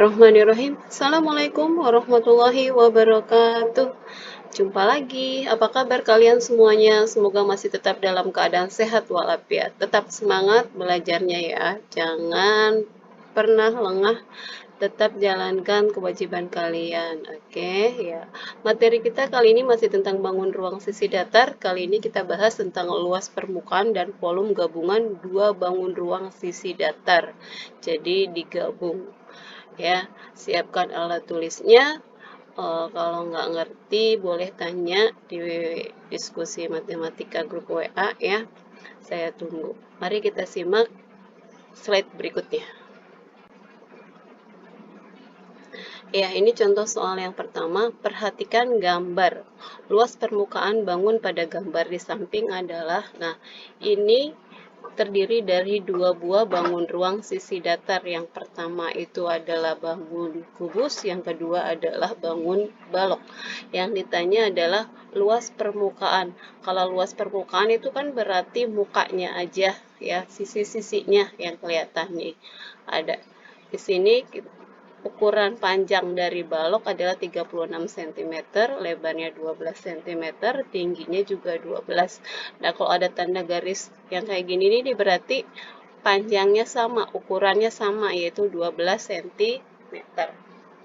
Bismillahirrahmanirrahim. Assalamualaikum warahmatullahi wabarakatuh. Jumpa lagi. Apa kabar kalian semuanya? Semoga masih tetap dalam keadaan sehat walafiat. Tetap semangat belajarnya ya. Jangan pernah lengah. Tetap jalankan kewajiban kalian. Oke, ya. Materi kita kali ini masih tentang bangun ruang sisi datar. Kali ini kita bahas tentang luas permukaan dan volume gabungan dua bangun ruang sisi datar. Jadi digabung. Ya, siapkan alat tulisnya. Kalau nggak ngerti boleh tanya di diskusi matematika grup WA ya. Saya tunggu. Mari kita simak slide berikutnya. Ya, ini contoh soal yang pertama. Perhatikan gambar. Luas permukaan bangun pada gambar di samping adalah, nah, ini terdiri dari dua buah bangun ruang sisi datar. Yang pertama itu adalah bangun kubus, yang kedua adalah bangun balok. Yang ditanya adalah luas permukaan. Kalau luas permukaan itu kan berarti mukanya aja ya, sisi-sisinya yang kelihatan nih. Ada di sini ukuran panjang dari balok adalah 36 cm, lebarnya 12 cm, tingginya juga 12. Nah, kalau ada tanda garis yang kayak gini nih berarti panjangnya sama, ukurannya sama, yaitu 12 cm.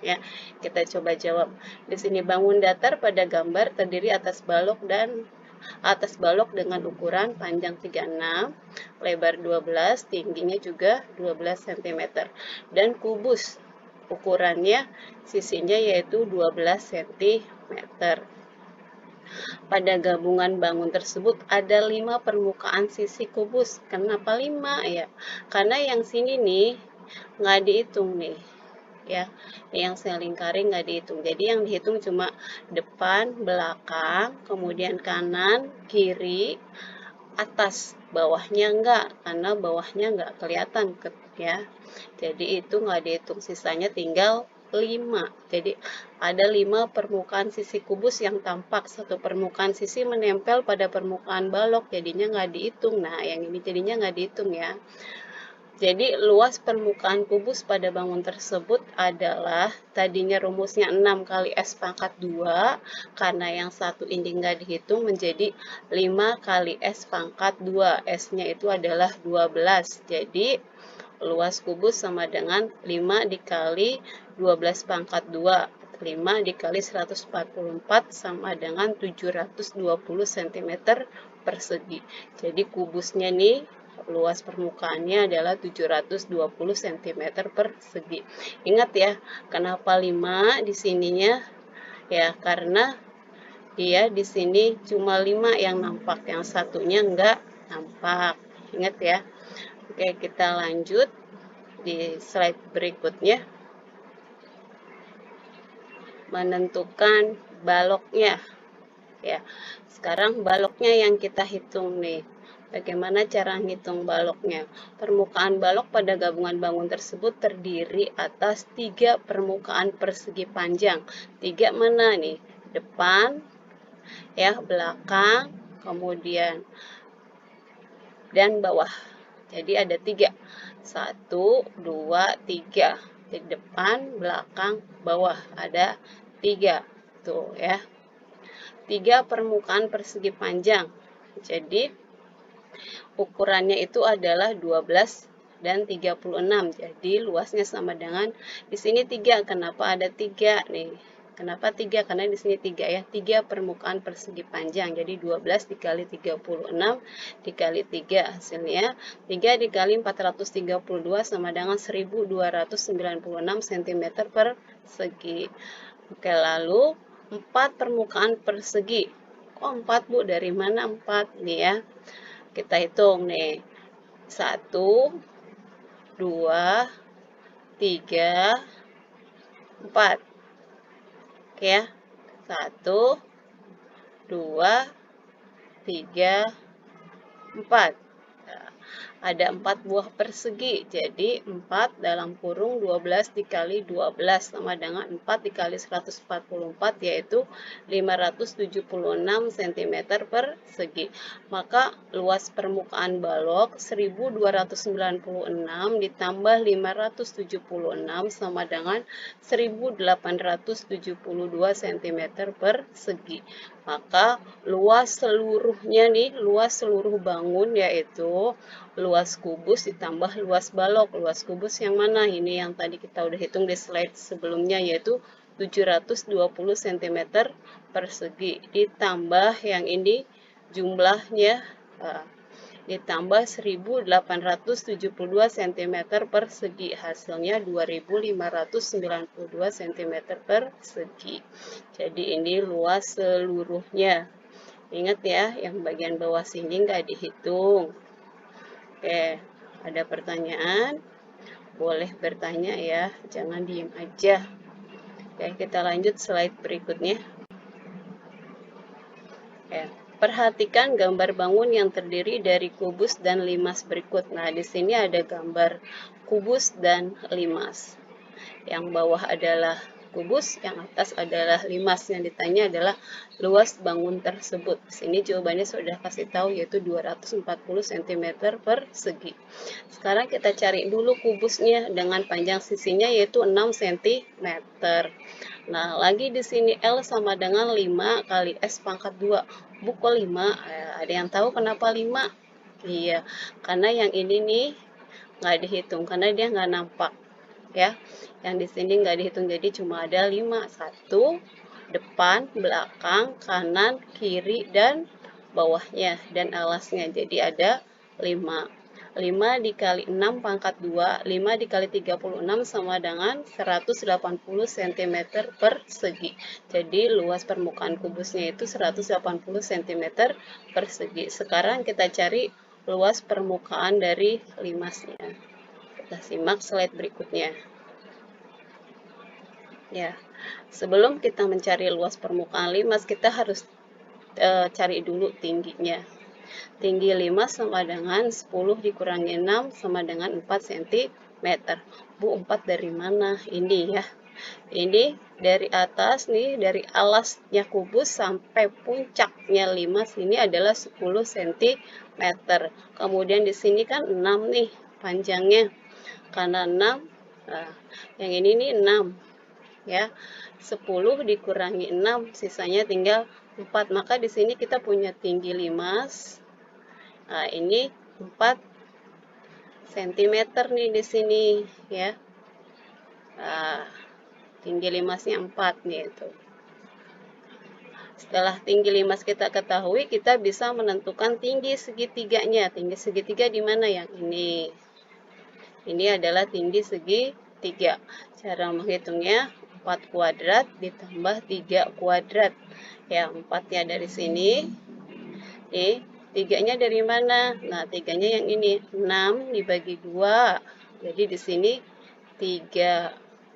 Ya, kita coba jawab. Di sini bangun datar pada gambar terdiri atas balok dengan ukuran panjang 36, lebar 12, tingginya juga 12 cm. Dan kubus ukurannya sisinya yaitu 12 cm. Pada gabungan bangun tersebut ada 5 permukaan sisi kubus. Kenapa 5 ya? Karena yang sini nih nggak dihitung nih ya, yang saya lingkari nggak dihitung. Jadi yang dihitung cuma depan, belakang, kemudian kanan, kiri, atas. Bawahnya enggak, karena bawahnya enggak kelihatan ya. Jadi itu nggak dihitung, sisanya tinggal 5. Jadi ada 5 permukaan sisi kubus yang tampak. Satu permukaan sisi menempel pada permukaan balok, jadinya nggak dihitung. Nah, yang ini jadinya nggak dihitung ya. Jadi luas permukaan kubus pada bangun tersebut adalah, tadinya rumusnya 6 kali S pangkat 2, karena yang satu ini nggak dihitung menjadi 5 kali S pangkat 2. S-nya itu adalah 12. Jadi luas kubus sama dengan 5 dikali 12 pangkat 2. 5 dikali 144 sama dengan 720 cm persegi. Jadi kubusnya nih, luas permukaannya adalah 720 cm persegi. Ingat ya, kenapa 5 di sininya? Ya, karena dia di sini cuma 5 yang nampak, yang satunya enggak nampak. Ingat ya. Oke, kita lanjut di slide berikutnya. Menentukan baloknya. Ya, sekarang baloknya yang kita hitung nih. Bagaimana cara ngitung baloknya? Permukaan balok pada gabungan bangun tersebut terdiri atas 3 permukaan persegi panjang. 3 mana nih? Depan, ya, belakang, kemudian dan bawah. Jadi ada 3. 1, 2, 3. Di depan, belakang, bawah. Ada 3. Tuh ya. 3 permukaan persegi panjang. Jadi ukurannya itu adalah 12 dan 36. Jadi luasnya sama dengan di sini 3. Kenapa ada 3 nih? Kenapa 3? Karena di sini 3 ya. 3 permukaan persegi panjang. Jadi 12 dikali 36 dikali 3 hasilnya 3 dikali 432 sama dengan 1296 cm persegi. Oke, lalu 4 permukaan persegi. Kok 4, Bu? Dari mana 4? Nih ya. Kita hitung nih. 1, 2, 3, 4. Oke ya. 1, 2, 3, 4. ada 4 buah persegi, jadi 4 dalam kurung 12 dikali 12 sama dengan 4 dikali 144, yaitu 576 cm persegi. Maka luas permukaan balok 1296 ditambah 576 sama dengan 1872 cm persegi. Maka luas seluruhnya nih, luas seluruh bangun yaitu luas kubus ditambah luas balok. Luas kubus yang mana? Ini yang tadi kita udah hitung di slide sebelumnya, yaitu 720 cm persegi. Ditambah yang ini jumlahnya, ditambah 1872 cm persegi. Hasilnya 2592 cm persegi. Jadi ini luas seluruhnya. Ingat ya, yang bagian bawah sini nggak dihitung. Oke, ada pertanyaan? Boleh bertanya ya, jangan diem aja. Oke, kita lanjut slide berikutnya. Oke, perhatikan gambar bangun yang terdiri dari kubus dan limas berikut. Nah, di sini ada gambar kubus dan limas. Yang bawah adalah kubus, yang atas adalah limas. Yang ditanya adalah luas bangun tersebut. Sini jawabannya sudah kasih tahu, yaitu 240 cm persegi. Sekarang kita cari dulu kubusnya dengan panjang sisinya yaitu 6 cm. Nah, lagi di sini L sama dengan 5 kali S pangkat 2. Kok 5? Ada yang tahu kenapa 5? Iya, karena yang ini nih nggak dihitung, karena dia nggak nampak. Ya, yang di sini nggak dihitung, jadi cuma ada 5. 1, depan, belakang, kanan, kiri, dan bawahnya, dan alasnya. Jadi ada 5. 5 dikali 6 pangkat 2, 5 dikali 36 sama dengan 180 cm persegi. Jadi luas permukaan kubusnya itu 180 cm persegi. Sekarang kita cari luas permukaan dari limasnya. Kita simak slide berikutnya. Ya, sebelum kita mencari luas permukaan limas, kita harus cari dulu tingginya. Tinggi limas sama dengan 10 dikurangi 6 sama dengan 4 cm. Bu, 4 dari mana? Ini ya. Ini dari atas nih, dari alasnya kubus sampai puncaknya limas ini adalah 10 cm. Kemudian di sini kan 6 nih panjangnya. Karena 6, nah, yang ini nih 6 ya. 10 dikurangi 6, sisanya tinggal 4. Maka di sini kita punya tinggi limas. Nah, ini 4 cm nih di sini ya. Nah, tinggi limasnya 4 nih itu. Setelah tinggi limas kita ketahui, kita bisa menentukan tinggi segitiganya. Tinggi segitiga di mana? Yang ini. Ini adalah tinggi segitiga. Cara menghitungnya 4 kuadrat ditambah 3 kuadrat. Ya, 4-nya dari sini. Nih, 3-nya dari mana? Nah, 3-nya yang ini. 6 dibagi 2. Jadi di sini 3.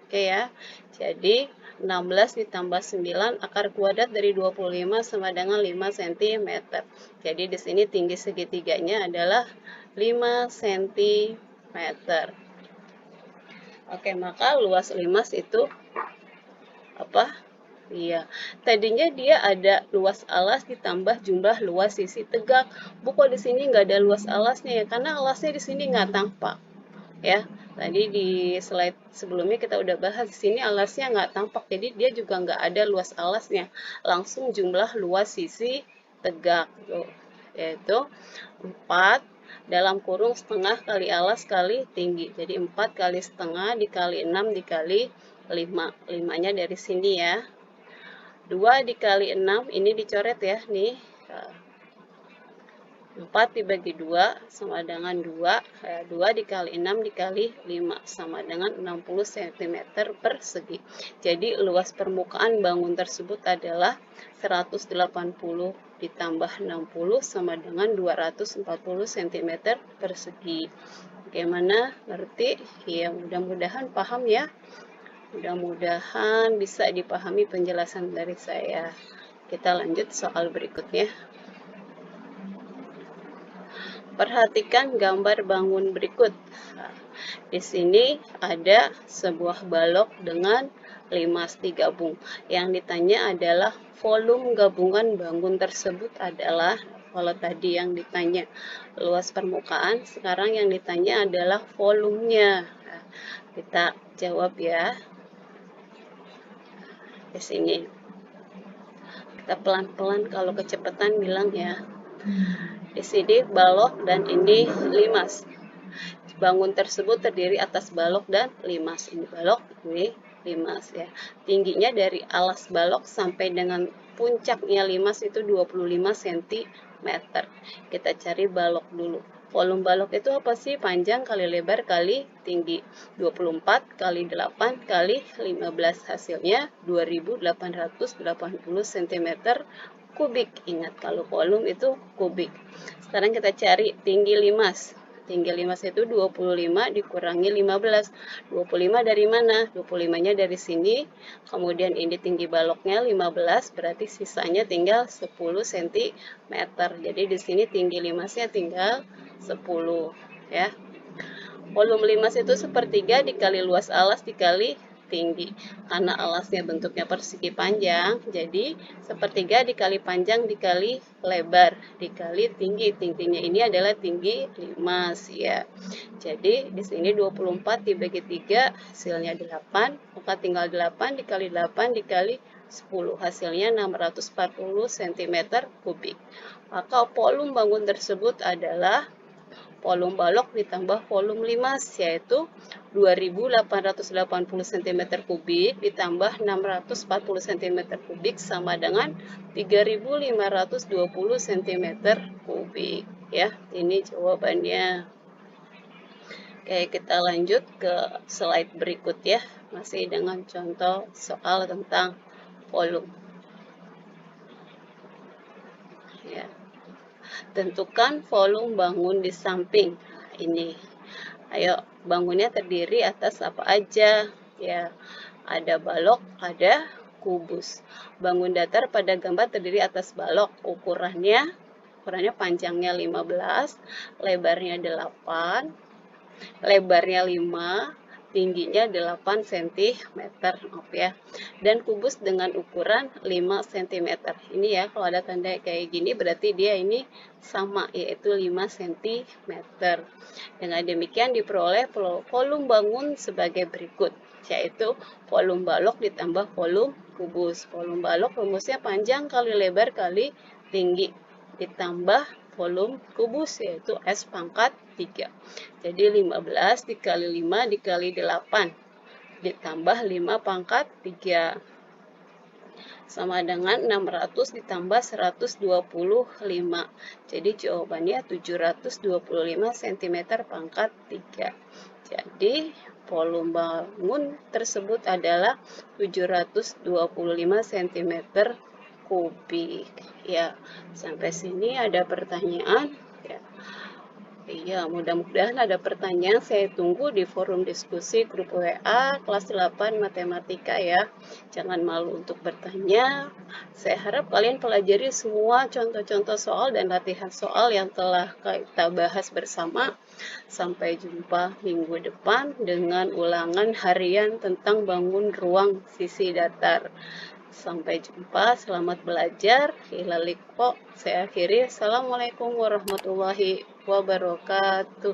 Oke ya. Jadi 16 ditambah 9 akar kuadrat dari 25 sama dengan 5 cm. Jadi di sini tinggi segitiganya adalah 5 cm. Oke, maka luas limas itu apa? Iya, tadinya dia ada luas alas ditambah jumlah luas sisi tegak. Kok di sini nggak ada luas alasnya ya? Karena alasnya di sini nggak tampak. Ya, tadi di slide sebelumnya kita udah bahas, di sini alasnya nggak tampak, jadi dia juga nggak ada luas alasnya. Langsung jumlah luas sisi tegak, tuh, yaitu 4 dalam kurung setengah kali alas kali tinggi. Jadi 4 kali setengah dikali 6 dikali 5. 5-nya dari sini ya. 2 dikali 6, ini dicoret ya, nih. 4 dibagi 2 sama dengan 2. 2 dikali 6 dikali 5 sama dengan 60 cm persegi. Jadi luas permukaan bangun tersebut adalah 180 ditambah 60 sama dengan 240 cm persegi. Bagaimana? Ngerti? Ya, mudah-mudahan paham ya. Mudah-mudahan bisa dipahami penjelasan dari saya. Kita lanjut soal berikutnya. Perhatikan gambar bangun berikut. Nah, di sini ada sebuah balok dengan limas digabung. Yang ditanya adalah volume gabungan bangun tersebut adalah, kalau tadi yang ditanya luas permukaan, sekarang yang ditanya adalah volumenya. Nah, kita jawab ya di sini. Kita pelan-pelan, kalau kecepatan bilang ya. Di sini balok dan ini limas. Bangun tersebut terdiri atas balok dan limas. Ini balok, ini limas ya. Tingginya dari alas balok sampai dengan puncaknya limas itu 25 cm. Kita cari balok dulu. Volume balok itu apa sih? Panjang kali lebar kali tinggi. 24 kali 8 kali 15. Hasilnya 2880 cm kubik. Ingat, kalau volume itu kubik. Sekarang kita cari tinggi limas. Tinggi limas itu 25 dikurangi 15. 25 dari mana? 25-nya dari sini. Kemudian ini tinggi baloknya 15, berarti sisanya tinggal 10 cm. Jadi di sini tinggi limasnya tinggal 10 ya. Volume limas itu sepertiga dikali luas alas dikali tinggi. Karena alasnya bentuknya persegi panjang, jadi sepertiga dikali panjang dikali lebar dikali tinggi. Tingginya ini adalah tinggi limas ya. Jadi di sini 24 dibagi 3 hasilnya 8, maka tinggal 8 dikali 8 dikali 10, hasilnya 640 cm kubik. Maka volume bangun tersebut adalah volume balok ditambah volume limas, yaitu 2880 cm kubik ditambah 640 cm kubik sama dengan 3520 cm kubik ya. Ini jawabannya. Oke, kita lanjut ke slide berikut ya, masih dengan contoh soal tentang volume ya. Tentukan volume bangun di samping. Nah, ini. Ayo, bangunnya terdiri atas apa aja? Ya, ada balok, ada kubus. Bangun datar pada gambar terdiri atas balok. Ukurannya panjangnya 15, lebarnya 8, lebarnya 5, tingginya 8 cm, maaf ya. Dan kubus dengan ukuran 5 cm. Ini ya, kalau ada tanda kayak gini berarti dia ini sama, yaitu 5 cm. Dengan demikian diperoleh volume bangun sebagai berikut, yaitu volume balok ditambah volume kubus. Volume balok rumusnya panjang kali lebar kali tinggi ditambah volume kubus, yaitu S pangkat 3. Jadi 15 dikali 5 dikali 8 ditambah 5 pangkat 3 sama dengan 600 ditambah 125. Jadi jawabannya 725 cm pangkat 3. Jadi volume bangun tersebut adalah 725 cm kubik. Ya, sampai sini ada pertanyaan? Ya. Iya, mudah-mudahan ada pertanyaan. Saya tunggu di forum diskusi grup WA kelas 8 Matematika ya. Jangan malu untuk bertanya. Saya harap kalian pelajari semua contoh-contoh soal dan latihan soal yang telah kita bahas bersama. Sampai jumpa minggu depan dengan ulangan harian tentang bangun ruang sisi datar. Sampai jumpa, selamat belajar. Saya akhiri. Assalamualaikum warahmatullahi wabarakatuh.